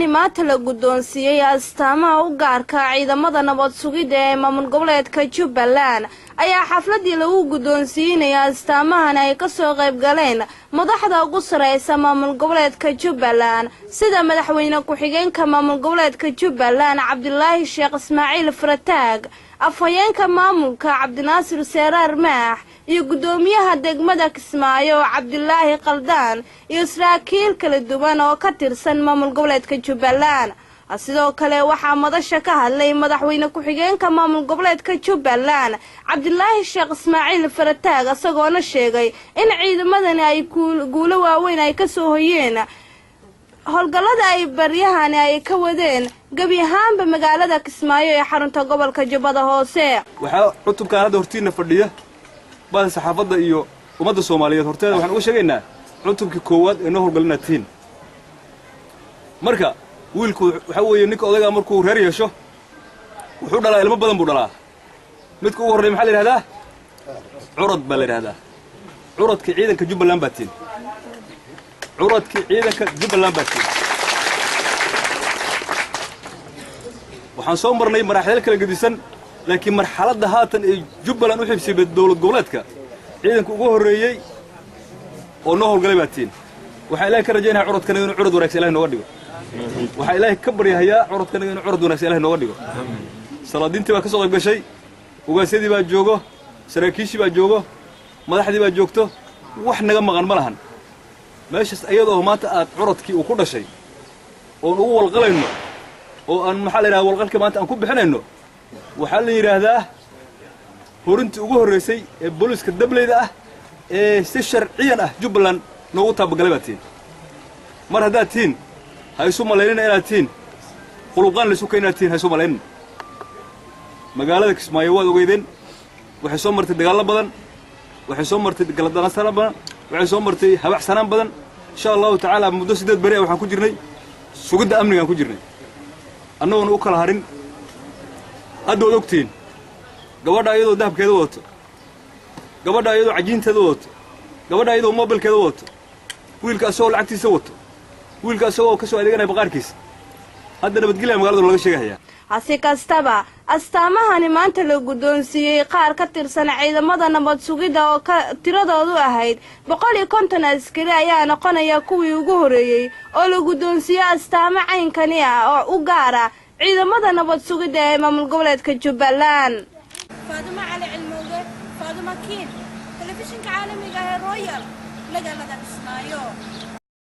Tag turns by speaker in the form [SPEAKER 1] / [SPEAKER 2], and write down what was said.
[SPEAKER 1] astaamahani maanta la guddoonsiiyey astaamaha u gaarka ciidamada nabad sugidda ee maamul goboleedka Jubbaland ayaa xafladii lagu guddoonsiinaya astaamahan ay ka soo qayb galeen madaxda ugu sareysa maamul goboleedka Jubbaland sida madaxweyne ku-xigeenka maamul goboleedka Jubbaland Cabdilaahi Sheekh Ismaaciil Farataag afhayeenka maamulka Cabdinaasir Seeraar Maax iyo gudoomiyaha degmada Kismaayo Cabdilaahi Qaldaan iyo saraakiil kala duwan oo ka tirsan maamul goboleedka Jubbaland sidoo kale waxaa madasha ka hadlay madaxweyne ku-xigeenka maamul goboleedka Jubbaland Cabdilaahi Sheekh Ismaaciil Farataag asagoona sheegay in ciidamadani ay guulo waaweyn ay ka soo hoyeen howlgallada ay baryahan ay ka wadeen gabi ahaanba magaalada Kismaayo ee xarunta gobolka Jubbada Hoose
[SPEAKER 2] waxa cutubka hadda hortiina fadhiya baan saxaafadda iyo ummadda Soomaaliyeed horteeda waxaan uga sheegaynaa cutubkii koowaad ee noo howlgalinatiin marka wiilku waxa weeye ninka odaga markuu reer yeesho wuxuu dhalaa ilmo badan buu dhalaa midka ugu horeeyay maxaa la yiraahdaa curad baa la yiraahdaa curadka ciidanka Jubbaland baatiin curadka ciidanka Jubbaland baatiin waxaan soo marnay marxalad kala gedisan laakiin marxaladda haatan ee Jubbaland u xibsibay dawlad goboleedka ciidanka ugu horeeyay oo noo howlgalay baatiin waxa ilaahay ka rajaynayaa curadkan inuu curad wanaagsan ilaahay nooga dhigo waxa ilaahay ka baryahayaa curadkan inuu curad wanaagsan ilaahay nooga dhigo salaadiintii baa ka soo qayb gashay ugaasyadii baa joogo saraakiishii baa joogo madaxdii baa joogto wax naga maqan ma lahan meeshaas ayadoo maanta aad curadkii uu ku dhashay oo ugu walqalayno oo aan maxaa la yiraahdaa walqalka maanta aan ku bixinayno waxa la yiraahdaa horintii ugu horeysay ee booliska dableyda ah ee si sharciyan ah Jubbaland noogu tabagalay baatiin mar haddaad tiin ha isu malaynina inaad tiin quluqaan la isu keenaad tiin ha isu malaynina magaalada Kismaayo waad ogeydeen waxay soo martay dagaal badan waxay soo martay galadanaasana badan waxay soo martay habacsanaan badan insha Allah ta'ala muddo 8 bari waxaan ku jirnay sugidda amniga ku jirnay annagoona u kala harin hadda wad ogtiin gabadha ayadoo dahabkeeda wadato gabadha ayadoo cajiinteeda wadato gabadha ayadoo mobilkeeda wadato wiilka asoo lacagtiisa wato wiilka asoo ka soo adeeganay baqaarkiisa hadda nabadgelyo magaalada laga sheegaya
[SPEAKER 1] hasi kastaba astaamahani maanta la guddoonsiiyey qaar ka tirsan ciidamada nabad sugidda oo tiradoodu ahayd 150 askari ayaa noqonaya kuwii ugu horeeyay oo la guddoonsiiyey astaamo caynkani ah oo u gaara ciidamada nabad sugidda ee maamul goboleedka Jubbaland
[SPEAKER 3] Faaduma Cali Cilmowge Faaduma Kiin telefishinka caalamiga ah ee Royal magaalada Kismaayo